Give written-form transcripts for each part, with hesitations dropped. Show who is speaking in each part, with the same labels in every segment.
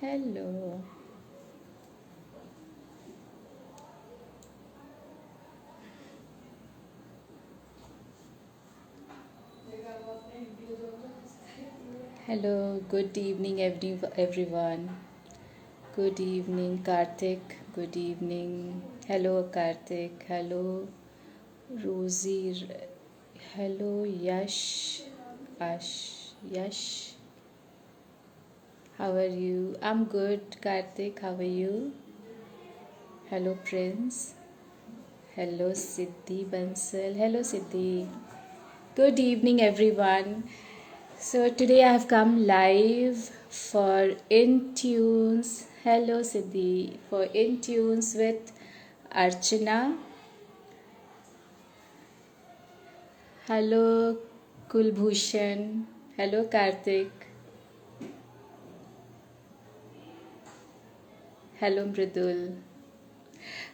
Speaker 1: Hello. Hello. Good evening, everyone. Good evening, Karthik. Good evening. Hello, Karthik. Hello, Rosie. Hello, Yash. Yash. How are you? I'm good, Karthik. How are you? Hello, Prince. Hello, Siddhi Bansal. Hello, Siddhi. Good evening, everyone. So today I have come live for In Tunes. Hello, Siddhi. For In Tunes with Archana. Hello, Kulbhushan. Hello, Karthik. Hello, Mridul.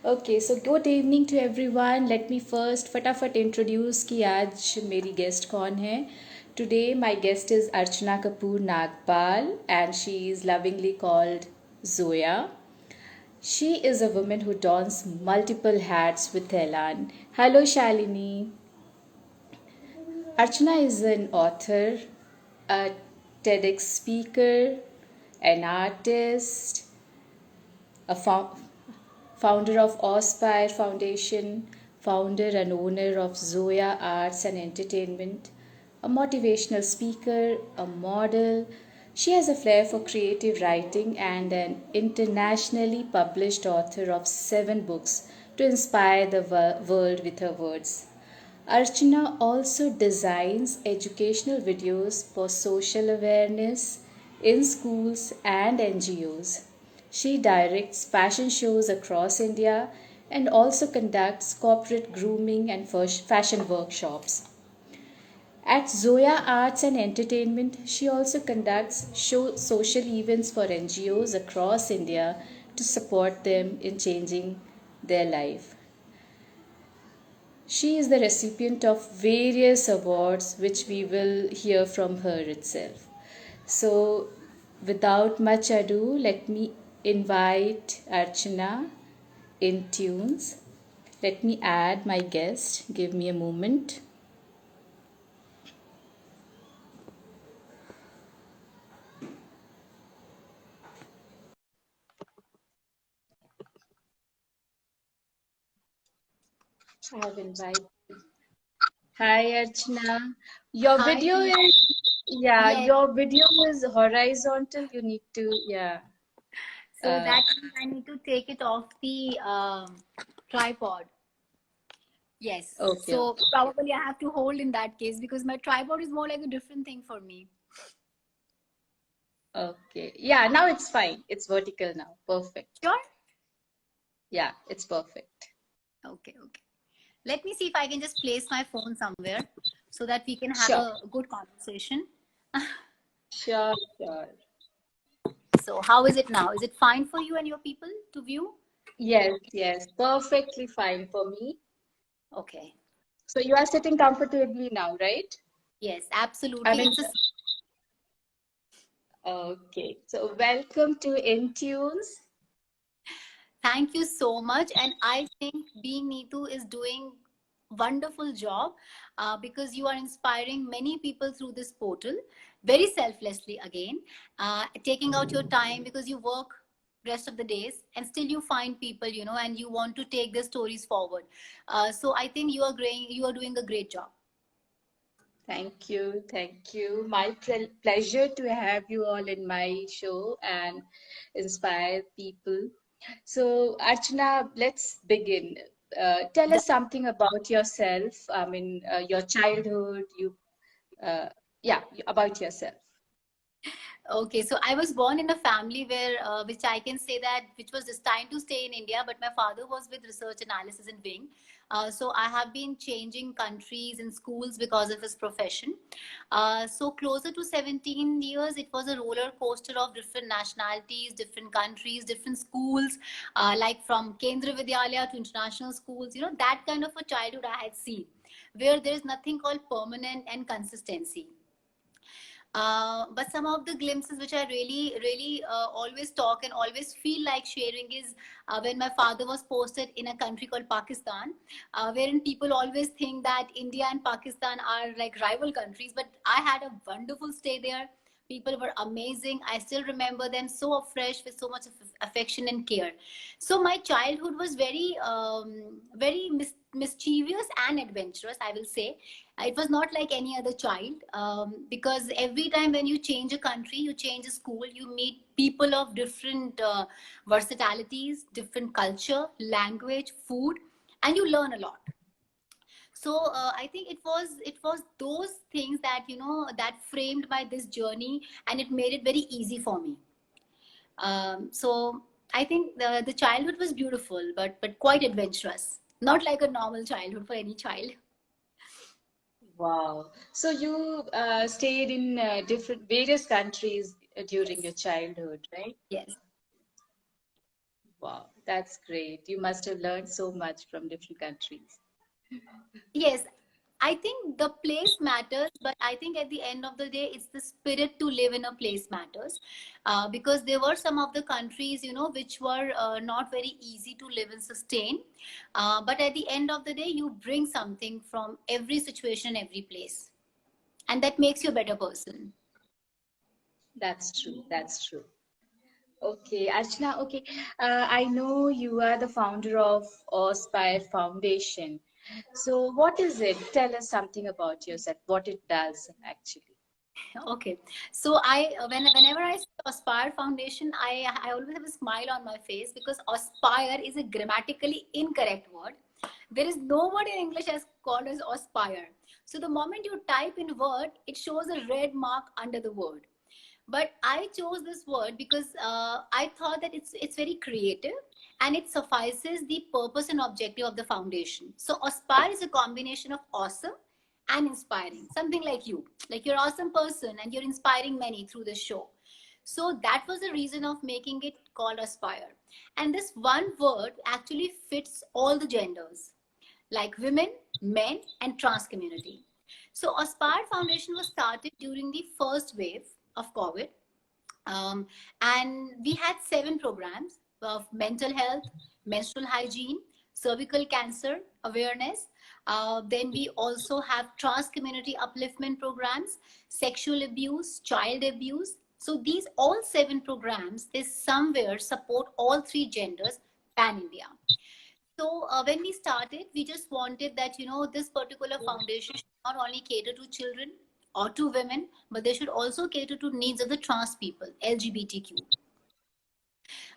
Speaker 1: Okay, so good evening to everyone. Let me first फटाफट introduce कि आज मेरी guest कौन है. Today my guest is Archana Kapoor Nagpal and she is lovingly called Zoya. She is a woman who dons multiple hats with Elan. Hello Shalini. Archana is an author, a TEDx speaker, an artist, a founder of Awespire Foundation, founder and owner of Zoya Arts and Entertainment, a motivational speaker, a model. She has a flair for creative writing and an internationally published author of 7 books to inspire the world with her words. Archana also designs educational videos for social awareness in schools and NGOs. She directs fashion shows across India and also conducts corporate grooming and fashion workshops. At Zoya Arts and Entertainment, she also conducts social events for NGOs across India to support them in changing their life. She is the recipient of various awards, which we will hear from her itself. So, without much ado, let me invite Archana in tunes. Let me add my guest. Give me a moment. I have invited. Hi, Archana. Your
Speaker 2: Hi,
Speaker 1: video
Speaker 2: Priya.
Speaker 1: is, yeah,
Speaker 2: Yes,
Speaker 1: your video is horizontal. You need to, yeah.
Speaker 2: so
Speaker 1: Uh,
Speaker 2: that means I need to take it off the tripod. Yes,
Speaker 1: okay,
Speaker 2: so
Speaker 1: okay.
Speaker 2: probably I have to hold in that case because my tripod is more like a different thing for me.
Speaker 1: Okay. Yeah, now it's fine. It's vertical now. Perfect.
Speaker 2: Sure?
Speaker 1: Yeah, it's perfect.
Speaker 2: Okay, okay. Let me see if I can just place my phone somewhere so that we can have
Speaker 1: Sure.
Speaker 2: a good conversation.
Speaker 1: Sure, sure.
Speaker 2: So, how is it now? Is it fine for you and your people to view?
Speaker 1: Yes, yes. Perfectly fine for me.
Speaker 2: Okay.
Speaker 1: So you are sitting comfortably now, right?
Speaker 2: Yes,
Speaker 1: I
Speaker 2: absolutely.
Speaker 1: mean,
Speaker 2: It's a
Speaker 1: okay. So welcome to Intunes.
Speaker 2: Thank you so much. And I think being Neetu is doing wonderful job because you are inspiring many people through this portal very selflessly again, taking out your time because you work rest of the days and still you find people, and you want to take their stories forward. So I think you are doing a great job.
Speaker 1: Thank you. Thank you. My pleasure to have you all in my show and inspire people. So, Archana, let's begin. Tell us something about yourself. I mean, your childhood, yeah, about yourself.
Speaker 2: Okay, so I was born in a family where, which I can say that, which was destined to stay in India, but my father was with research analysis and wing. So I have been changing countries and schools because of his profession. So closer to 17 years, it was a roller coaster of different nationalities, different countries, different schools, like from Kendra Vidyalaya to international schools. That kind of a childhood I had seen, where there is nothing called permanent and consistency. But some of the glimpses which I really always talk and always feel like sharing is when my father was posted in a country called Pakistan, wherein people always think that India and Pakistan are like rival countries. But I had a wonderful stay there. People were amazing. I still remember them so fresh with so much affection and care. So my childhood was very mischievous and adventurous, I will say. It was not like any other child, because every time when you change a country, you change a school, you meet people of different versatilities, different culture, language, food, and you learn a lot. So I think it was those things that that framed my this journey, and it made it very easy for me. So I think the childhood was beautiful, but quite adventurous, not like a normal childhood for any child.
Speaker 1: Wow. So you stayed in different various countries during your
Speaker 2: Yes,
Speaker 1: childhood, right?
Speaker 2: yes.
Speaker 1: Wow, that's great. You must have learned so much from different countries.
Speaker 2: Yes, I think the place matters, but I think at the end of the day, it's the spirit to live in a place matters. Because there were some of the countries, which were not very easy to live and sustain. But at the end of the day, you bring something from every situation, every place, and that makes you a better person.
Speaker 1: That's true. That's true. Okay, Archana, okay. I know you are the founder of Awespire Foundation. So what is it? Tell us something about yourself, what it does actually.
Speaker 2: Okay, so whenever I say Aspire Foundation, I always have a smile on my face because aspire is a grammatically incorrect word. There is no word in English as called as aspire. So the moment you type in word, it shows a red mark under the word. But I chose this word because I thought that it's very creative, and it suffices the purpose and objective of the foundation. So aspire is a combination of awesome and inspiring, something like you're an awesome person and you're inspiring many through this show. So that was the reason of making it called aspire. And this one word actually fits all the genders, like women, men, and trans community. So Aspire Foundation was started during the first wave of COVID, um, and we had 7 programs of mental health, menstrual hygiene, cervical cancer awareness. Then we also have trans community upliftment programs, sexual abuse, child abuse. So these all 7 programs, they somewhere support all 3 genders pan India. So when we started, we just wanted that this particular foundation should not only cater to children or to women, but they should also cater to needs of the trans people, LGBTQ.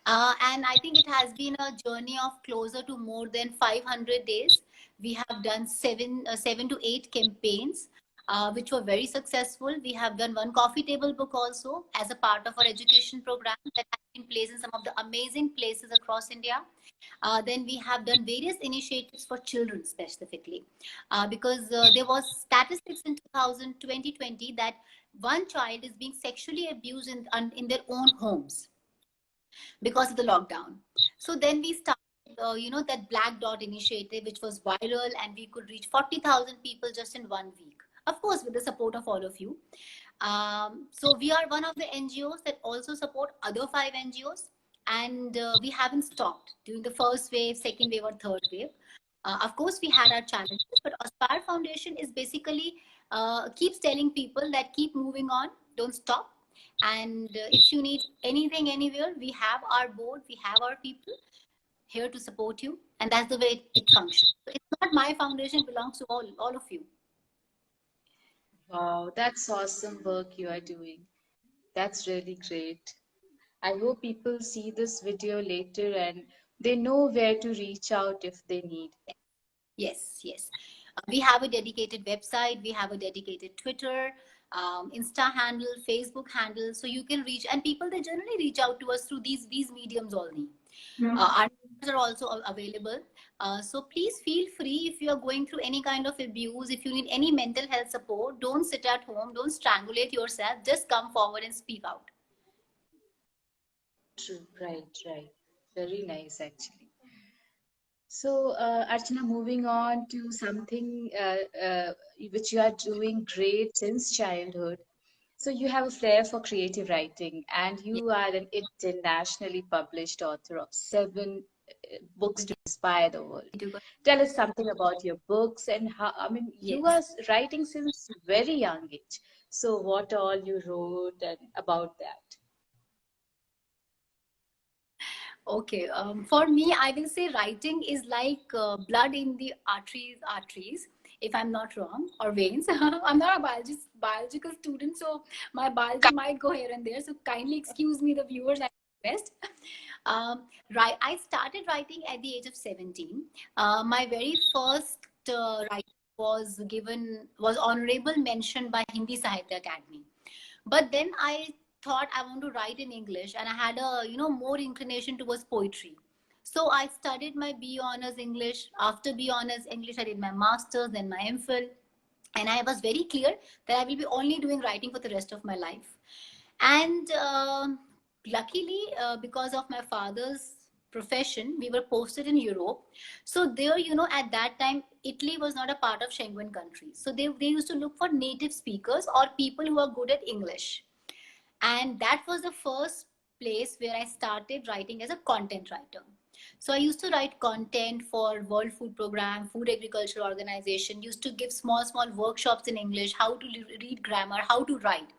Speaker 2: And I think it has been a journey of closer to more than 500 days. We have done 7 to 8 campaigns, which were very successful. We have done one coffee table book also as a part of our education program that has been placed in some of the amazing places across India. Then we have done various initiatives for children specifically, because there was statistics in 2020 that one child is being sexually abused in their own homes because of the lockdown. So then we started, that Black Dot initiative, which was viral, and we could reach 40,000 people just in one week. Of course, with the support of all of you. So we are one of the NGOs that also support other 5 NGOs, and we haven't stopped during the first wave, second wave, or third wave. Of course, we had our challenges, but Aspire Foundation is basically keeps telling people that keep moving on, don't stop. And if you need anything anywhere, we have our board, we have our people here to support you, and that's the way it functions. So it's not my foundation; it belongs to all of you.
Speaker 1: Wow, that's awesome work you are doing. That's really great. I hope people see this video later and they know where to reach out if they need.
Speaker 2: Yes, yes. We have a dedicated website, we have a dedicated Twitter, Insta handle, Facebook handle, so you can reach. And people, they generally reach out to us through these mediums only. Our numbers are also available. So please feel free if you are going through any kind of abuse, if you need any mental health support, don't sit at home, don't strangulate yourself, just come forward and speak out.
Speaker 1: True, right, right. Very nice, actually. So, Archana, moving on to something which you are doing great since childhood. So you have a flair for creative writing, and
Speaker 2: Yeah,
Speaker 1: you are an internationally published author of seven books to inspire the world.
Speaker 2: we do go-
Speaker 1: Tell us something about your books and how, I mean, you are
Speaker 2: yes.
Speaker 1: writing since very young age. So what all you wrote and about that?
Speaker 2: Okay, for me, I will say writing is like blood in the arteries, if I'm not wrong, or veins. I'm not a biological student, so my biology might go here and there. So kindly excuse me, the viewers, I best. Right, I started writing at the age of 17. My very first writing was honorable mention by Hindi Sahitya Academy. But then I thought I want to write in English, and I had a more inclination towards poetry. So I studied my B honors English. After B honors English, I did my masters, then my MPhil, and I was very clear that I will be only doing writing for the rest of my life. And luckily, because of my father's profession, we were posted in Europe. So there, at that time, Italy was not a part of Schengen countries. So they used to look for native speakers or people who are good at English. And that was the first place where I started writing as a content writer. So I used to write content for World Food Program, Food Agriculture Organization, used to give small workshops in English, how to read grammar, how to write.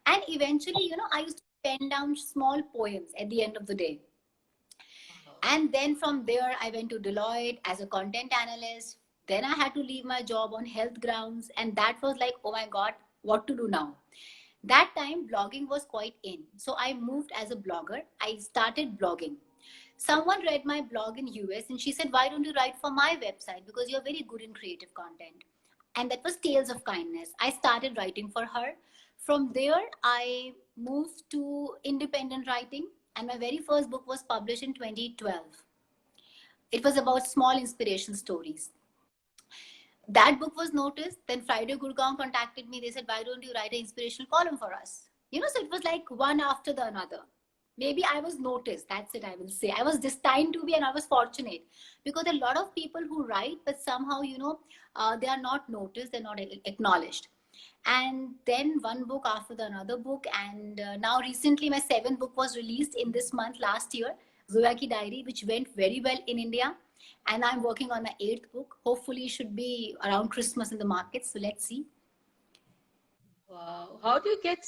Speaker 2: And eventually, I used to pen down small poems at the end of the day. And then from there, I went to Deloitte as a content analyst. Then I had to leave my job on health grounds. And that was like, oh my God, what to do now? That time, blogging was quite in. So I moved as a blogger. I started blogging. Someone read my blog in US and she said, why don't you write for my website? Because you're very good in creative content. And that was Tales of Kindness. I started writing for her. From there, I moved to independent writing, and my very first book was published in 2012. It was about small inspiration stories. That book was noticed. Then Friday Gurgaon contacted me. They said, why don't you write an inspirational column for us? So it was like one after the another. Maybe I was noticed. That's it, I will say. I was destined to be, and I was fortunate because there are a lot of people who write, but somehow, they are not noticed, they're not acknowledged. And then one book after the another book. And now recently, my seventh book was released in this month last year, Zoya Ki Diary, which went very well in India. And I'm working on my eighth book. Hopefully, it should be around Christmas in the market. So let's see.
Speaker 1: Wow. How do you get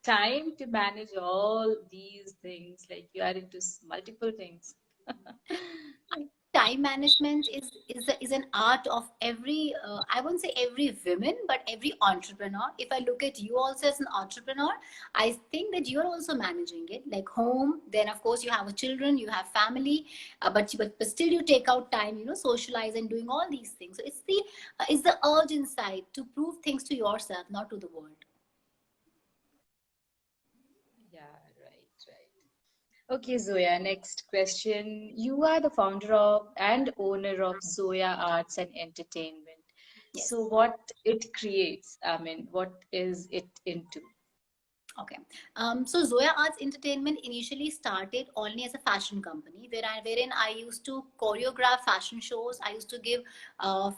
Speaker 1: time to manage all these things? Like you are into multiple things.
Speaker 2: Time management is an art of every I won't say every woman, but every entrepreneur. If I look at you also as an entrepreneur, I think that you're also managing it, like home, then of course you have a children, you have family, but still you take out time, socialize and doing all these things. So it's the urge inside to prove things to yourself, not to the world.
Speaker 1: Yeah, right, right. Okay, Zoya, next question. You are the founder of and owner of Zoya Arts and Entertainment.
Speaker 2: Yes.
Speaker 1: So what it creates, I mean, what is it into?
Speaker 2: Okay. So Zoya Arts Entertainment initially started only as a fashion company wherein I used to choreograph fashion shows. I used to give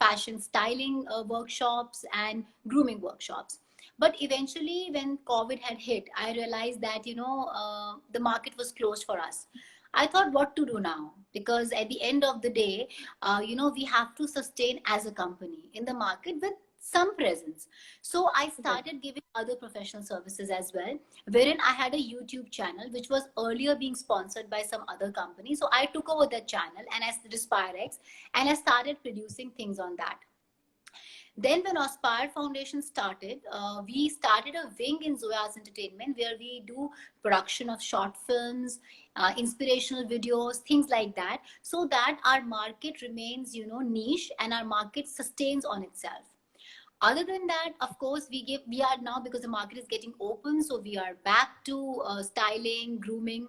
Speaker 2: fashion styling workshops and grooming workshops. But eventually, when COVID had hit, I realized that, the market was closed for us. I thought what to do now, because at the end of the day, we have to sustain as a company in the market with some presence. So I started giving other professional services as well, wherein I had a YouTube channel which was earlier being sponsored by some other company. So I took over that channel and as Respirex, and I started producing things on that. Then when Aspire Foundation started, we started a wing in Zoya's Entertainment where we do production of short films, inspirational videos, things like that, so that our market remains, niche, and our market sustains on itself. Other than that, of course, we are now, because the market is getting open, so we are back to styling, grooming,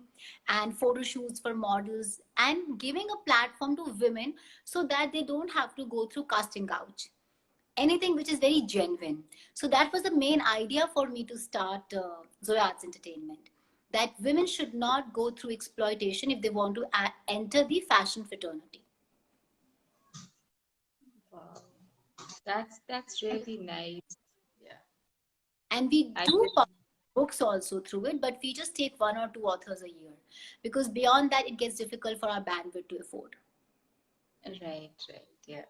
Speaker 2: and photo shoots for models, and giving a platform to women so that they don't have to go through casting couch, anything which is very genuine. So that was the main idea for me to start Zoya Arts Entertainment, that women should not go through exploitation if they want to enter the fashion fraternity.
Speaker 1: Wow. That's really nice. Yeah.
Speaker 2: And we
Speaker 1: I
Speaker 2: do
Speaker 1: can.
Speaker 2: books also through it, but we just take one or two authors a year, because beyond that it gets difficult for our bandwidth to afford.
Speaker 1: Right, right. Yeah.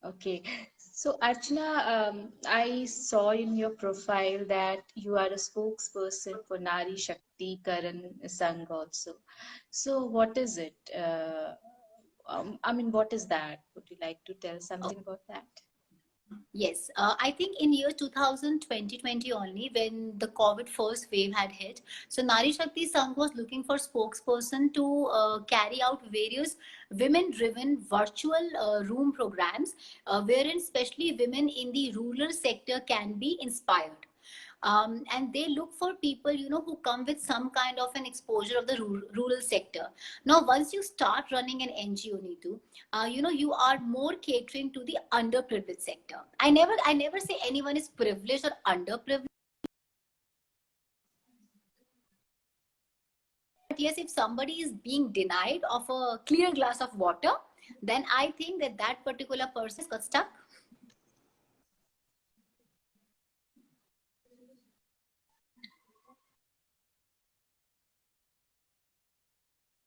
Speaker 1: Okay. So, Archana, I saw in your profile that you are a spokesperson for Nari Shakti Karan Sangh also. So, what is it? I mean, what is that? Would you like to tell something about that?
Speaker 2: Yes, I think in year 2020 only, when the COVID first wave had hit, so Nari Shakti Sangh was looking for spokesperson to carry out various women-driven virtual room programs, wherein especially women in the rural sector can be inspired. And they look for people, who come with some kind of an exposure of the rural sector. Now once you start running an NGO, Neetu, you are more catering to the underprivileged sector. I never say anyone is privileged or underprivileged, but yes, if somebody is being denied of a clear glass of water, then I think that that particular person got stuck.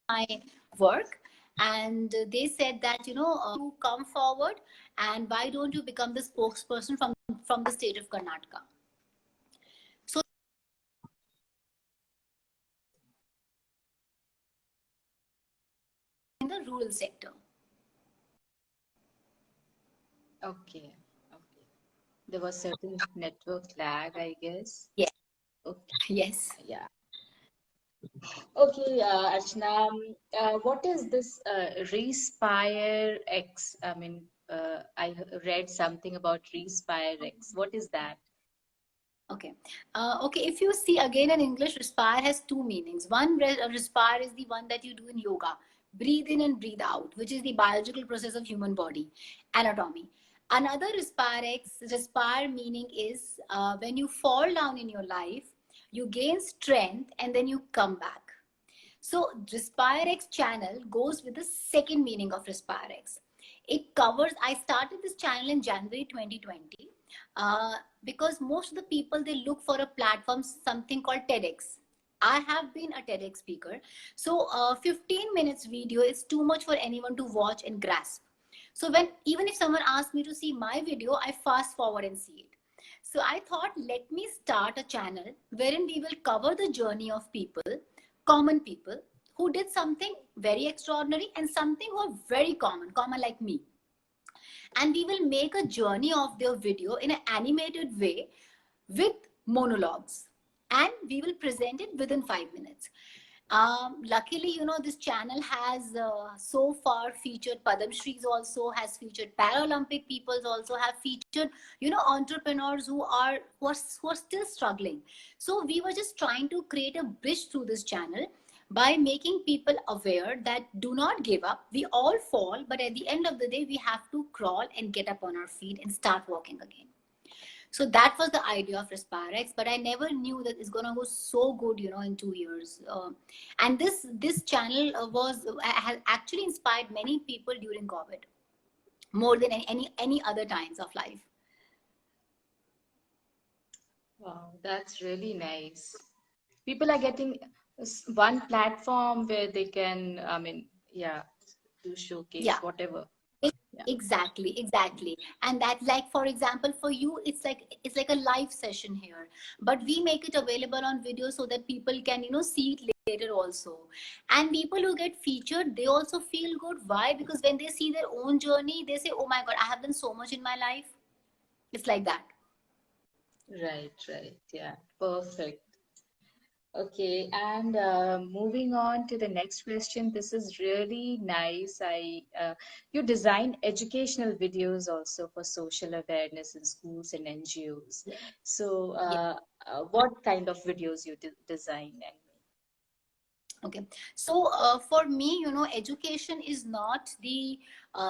Speaker 2: My work, and they said that, you come forward, and why don't you become the spokesperson from the state of Karnataka. So in the rural sector.
Speaker 1: Okay. Okay. There was certain network lag, I guess.
Speaker 2: Yes.
Speaker 1: Okay.
Speaker 2: Yes.
Speaker 1: Yeah. Okay, Archana, what is this Respire X? I mean, read something about Respire X. What is that?
Speaker 2: Okay. Okay. If you see again in English, respire has two meanings. One, respire is the one that you do in yoga. Breathe in and breathe out, which is the biological process of human body, anatomy. Another respire meaning is when you fall down in your life, you gain strength and then you come back. So RespireX channel goes with the second meaning of RespireX. It covers, I started this channel in January 2020 because most of the people, they look for a platform, something called TEDx. I have been a TEDx speaker. So 15 minutes video is too much for anyone to watch and grasp. So when, even if someone asks me to see my video, I fast forward and see it. So I thought, let me start a channel wherein we will cover the journey of people, common people who did something very extraordinary and something who are very common like me. And we will make a journey of their video in an animated way with monologues, and we will present it within 5 minutes. Luckily, this channel has so far featured Padam Shris, also has featured Paralympic peoples, also have featured, entrepreneurs who are still struggling. So we were just trying to create a bridge through this channel by making people aware that do not give up. We all fall, but at the end of the day, we have to crawl and get up on our feet and start walking again. So that was the idea of RespireX, but I never knew that it's gonna go so good, in 2 years. And this channel has actually inspired many people during COVID, more than any other times of life.
Speaker 1: Wow, that's really nice. People are getting one platform where they can, I mean, yeah, to showcase
Speaker 2: Yeah.
Speaker 1: whatever. Yeah.
Speaker 2: Exactly. And that, like, for example, for you, it's like a live session here, but we make it available on video so that people can, see it later also. And people who get featured, they also feel good. Why? Because when they see their own journey, they say, oh my God, I have done so much in my life. It's like that.
Speaker 1: Right, right. Yeah, perfect. Okay, and moving on to the next question. This is really nice. You design educational videos also for social awareness in schools and NGOs. So, what kind of videos you design and
Speaker 2: Okay. So for me, education is not the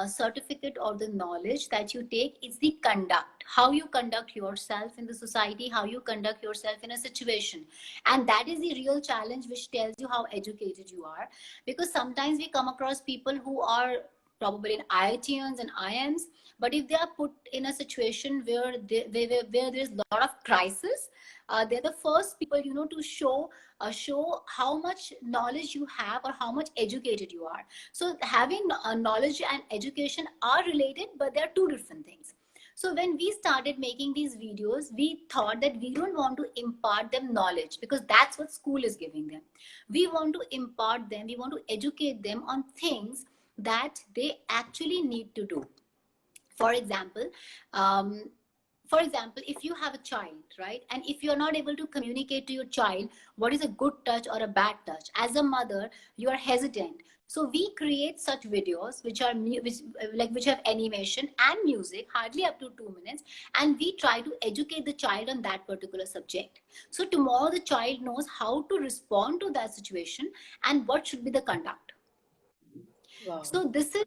Speaker 2: certificate or the knowledge that you take. It's the conduct, how you conduct yourself in the society, how you conduct yourself in a situation. And that is the real challenge, which tells you how educated you are. Because sometimes we come across people who are probably in iTunes and IMs. But if they are put in a situation where where there's a lot of crisis, they're the first people, to show how much knowledge you have or how much educated you are. So having knowledge and education are related, but they are two different things. So when we started making these videos, we thought that we don't want to impart them knowledge, because that's what school is giving them. We want to impart them, we want to educate them on things that they actually need to do. For example, um, if you have a child, right, and if you're not able to communicate to your child what is a good touch or a bad touch, as a mother you are hesitant. So we create such videos which are which have animation and music, hardly up to 2 minutes, and we try to educate the child on that particular subject. So tomorrow the child knows how to respond to that situation and what should be the conduct.
Speaker 1: Wow.
Speaker 2: So this is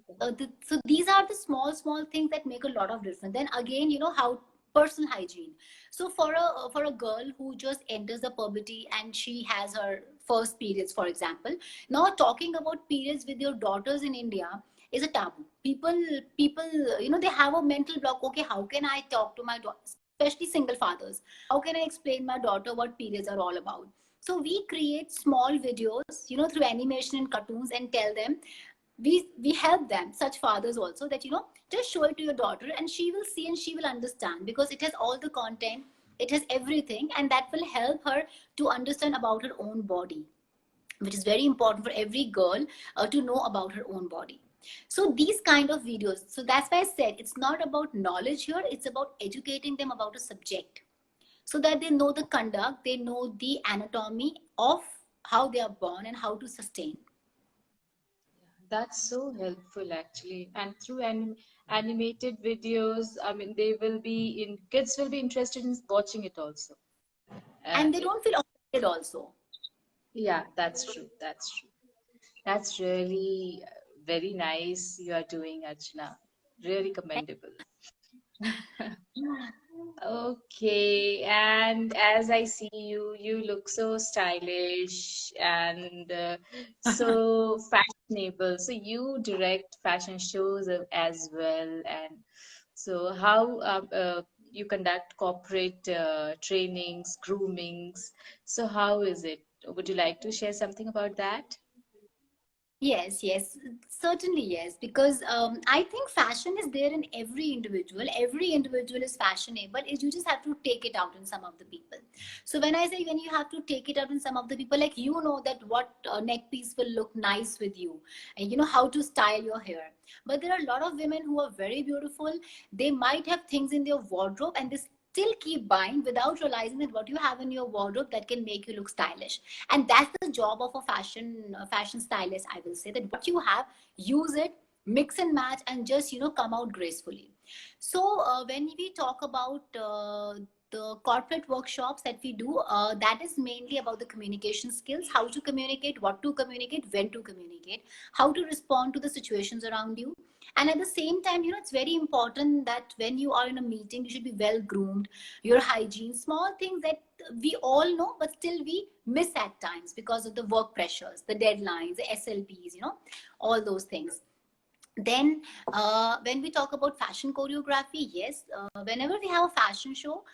Speaker 2: so these are the small things that make a lot of difference. Then again, how personal hygiene. So for a girl who just enters the puberty and she has her first periods, for example, now talking about periods with your daughters in India is a taboo. People they have a mental block. Okay, how can I talk to my daughter, especially single fathers? How can I explain my daughter what periods are all about? So we create small videos, through animation and cartoons, and tell them, we help them, such fathers also, that just show it to your daughter and she will see and she will understand, because it has all the content, it has everything, and that will help her to understand about her own body, which is very important for every girl to know about her own body. So these kind of videos, so that's why I said it's not about knowledge here, it's about educating them about a subject, so that they know the conduct, they know the anatomy of how they are born and how to sustain.
Speaker 1: That's so helpful actually. And through animated videos, I mean, kids will be interested in watching it also.
Speaker 2: And they
Speaker 1: It,
Speaker 2: don't feel offended also.
Speaker 1: yeah, that's true. That's true. That's really very nice you are doing, Archana. Really commendable. Okay, and as I see you, you look so stylish and so fashionable. So you direct fashion shows as well, and so how you conduct corporate trainings, groomings. So how is it? Would you like to share something about that?
Speaker 2: Yes, yes, certainly yes. Because I think fashion is there in every individual. Every individual is fashionable. You just have to take it out in some of the people. So when I say when you have to take it out in some of the people, like that what neck piece will look nice with you, and how to style your hair. But there are a lot of women who are very beautiful. They might have things in their wardrobe and they still keep buying without realizing that what you have in your wardrobe that can make you look stylish. And that's the job of a fashion stylist, I will say, that what you have, use it, mix and match, and just come out gracefully. So when we talk about the corporate workshops that we do, that is mainly about the communication skills, how to communicate, what to communicate, when to communicate, how to respond to the situations around you. And at the same time, it's very important that when you are in a meeting, you should be well groomed, your hygiene, small things that we all know, but still we miss at times because of the work pressures, the deadlines, the SLPs, all those things. Then when we talk about fashion choreography, yes, whenever we have a fashion show,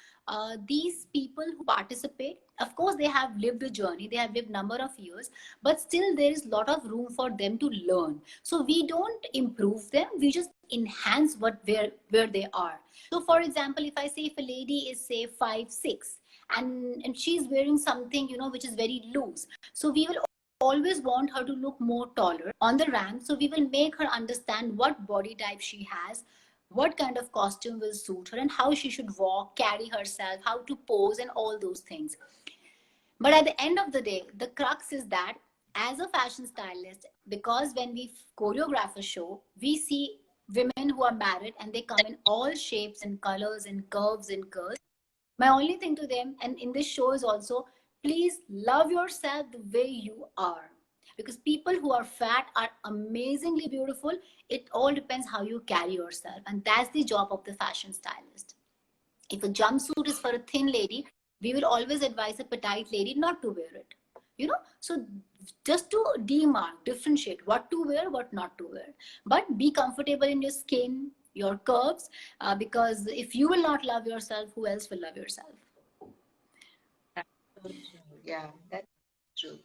Speaker 2: these people who participate, of course they have lived a journey, they have lived number of years, but still there is a lot of room for them to learn. So we don't improve them, we just enhance where they are. So for example, if I say, if a lady is say 5'6", and she's wearing something which is very loose, so we will always want her to look more taller on the ramp. So we will make her understand what body type she has, what kind of costume will suit her, and how she should walk, carry herself, how to pose, and all those things. But at the end of the day, the crux is that as a fashion stylist, because when we choreograph a show, we see women who are married and they come in all shapes and colors and curves and curls. My only thing to them, and in this show, is also, please love yourself the way you are. Because people who are fat are amazingly beautiful. It all depends how you carry yourself. And that's the job of the fashion stylist. If a jumpsuit is for a thin lady, we will always advise a petite lady not to wear it. So just to demark, differentiate what to wear, what not to wear, but be comfortable in your skin, your curves, because if you will not love yourself, who else will love yourself?
Speaker 1: That's so true. Yeah, that's true.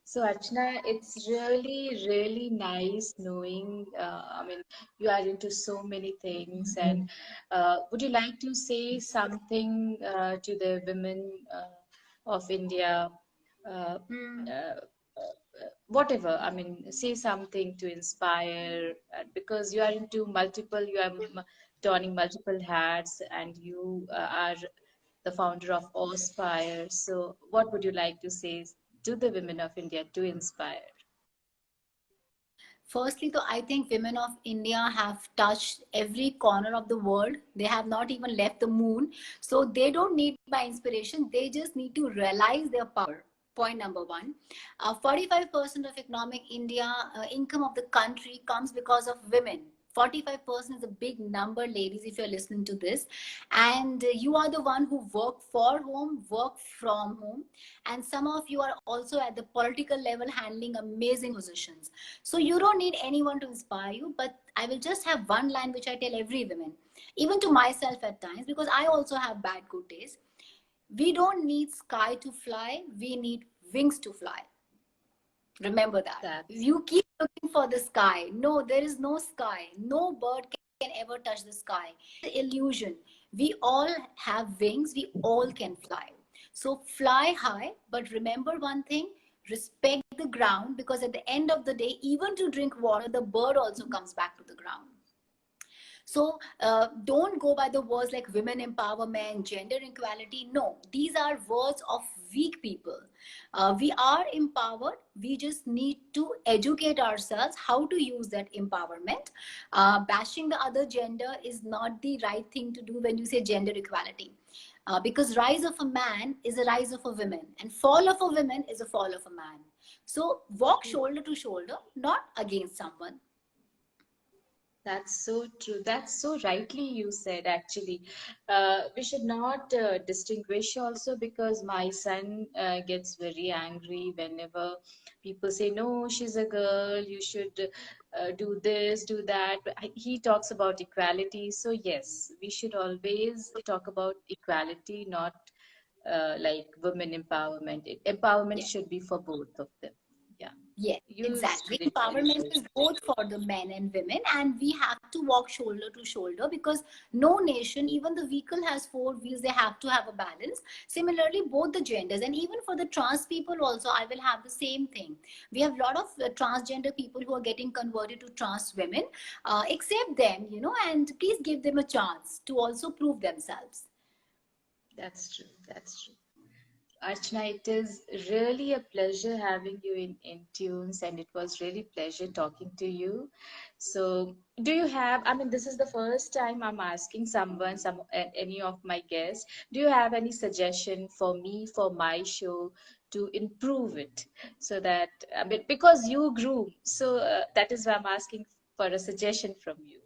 Speaker 1: So, Archana, it's really, really nice knowing. I mean, you are into so many things, and would you like to say something to the women of India? Uh,
Speaker 2: Hmm.
Speaker 1: uh, Whatever, I mean, say something to inspire, because you are into multiple, you are donning multiple hats, and you are the founder of Awespire. So, what would you like to say to the women of India to inspire?
Speaker 2: Firstly, though, I think women of India have touched every corner of the world. They have not even left the moon. So they don't need my inspiration. They just need to realize their power. Point number one. 45% of economic India income of the country comes because of women. 45% is a big number, ladies, if you're listening to this. And you are the one who work for home, work from home. And some of you are also at the political level handling amazing positions. So you don't need anyone to inspire you, but I will just have one line which I tell every woman, even to myself at times, because I also have bad good days. We don't need sky to fly, we need wings to fly. Remember that.
Speaker 1: That's
Speaker 2: You keep looking for the sky. No, there is no sky. No bird can ever touch the sky. Illusion. We all have wings, we all can fly. So fly high, but remember one thing, respect the ground, because at the end of the day, even to drink water, the bird also comes back to the ground. So don't go by the words like women empowerment, gender equality. No, these are words of weak people. We are empowered. We just need to educate ourselves how to use that empowerment. Bashing the other gender is not the right thing to do when you say gender equality. Because rise of a man is a rise of a woman, and fall of a woman is a fall of a man. So walk shoulder to shoulder, not against someone.
Speaker 1: That's so true. That's so rightly you said, actually. We should not distinguish also, because my son gets very angry whenever people say, no, she's a girl, you should do this, do that. But he talks about equality. So, yes, we should always talk about equality, not like women empowerment. Empowerment
Speaker 2: Yeah.
Speaker 1: should be for both of them. Yeah,
Speaker 2: Yes,
Speaker 1: you
Speaker 2: exactly.
Speaker 1: said it very
Speaker 2: Empowerment
Speaker 1: well.
Speaker 2: is both for the men and women, and we have to walk shoulder to shoulder, because no nation, even the vehicle has four wheels, they have to have a balance. Similarly, both the genders, and even for the trans people, also, I will have the same thing. We have a lot of transgender people who are getting converted to trans women. Accept them, and please give them a chance to also prove themselves.
Speaker 1: That's true. That's true. Archana, it is really a pleasure having you in Tunes, and it was really pleasure talking to you. So, do you have, I mean, this is the first time I'm asking someone, any of my guests, do you have any suggestion for me, for my show, to improve it? So that, I mean, because you grew, so that is why I'm asking for a suggestion from you.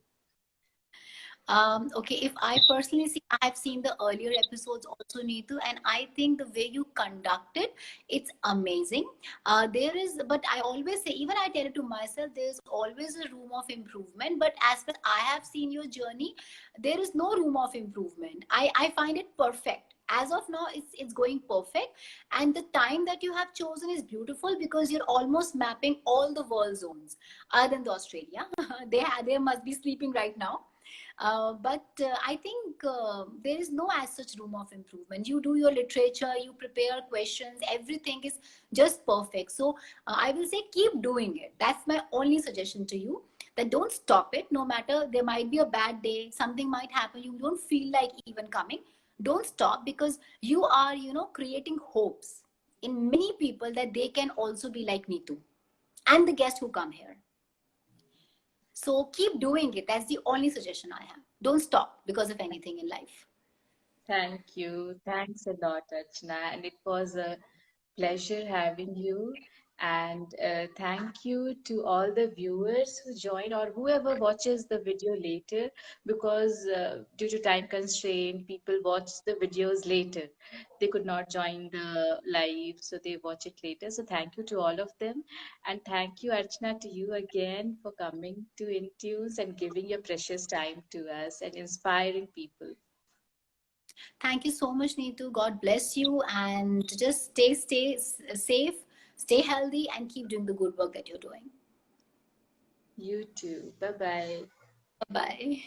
Speaker 2: Okay, if I personally see, I have seen the earlier episodes also, Neetu, and I think the way you conduct it, it's amazing. There is, but I always say, even I tell it to myself, there's always a room of improvement. But as far as I have seen your journey, there is no room of improvement. I find it perfect. As of now, it's going perfect, and the time that you have chosen is beautiful, because you're almost mapping all the world zones, other than the Australia. They must be sleeping right now, but I think there is no as such room of improvement. You do your literature, you prepare questions, everything is just perfect. So I will say keep doing it. That's my only suggestion to you. That don't stop it, no matter there might be a bad day, something might happen, you don't feel like even coming. Don't stop, because you are, creating hopes in many people that they can also be like me too, and the guests who come here. So keep doing it. That's the only suggestion I have. Don't stop because of anything in life.
Speaker 1: Thank you. Thanks a lot, Archana. And it was a pleasure having you. And thank you to all the viewers who joined or whoever watches the video later, because due to time constraint, people watch the videos later. They could not join the live, so they watch it later. So thank you to all of them. And thank you, Archana, to you again for coming to Intunes and giving your precious time to us and inspiring people.
Speaker 2: Thank you so much, Neetu. God bless you, and just safe, stay healthy, and keep doing the good work that you're doing.
Speaker 1: You too. Bye bye.
Speaker 2: Bye bye.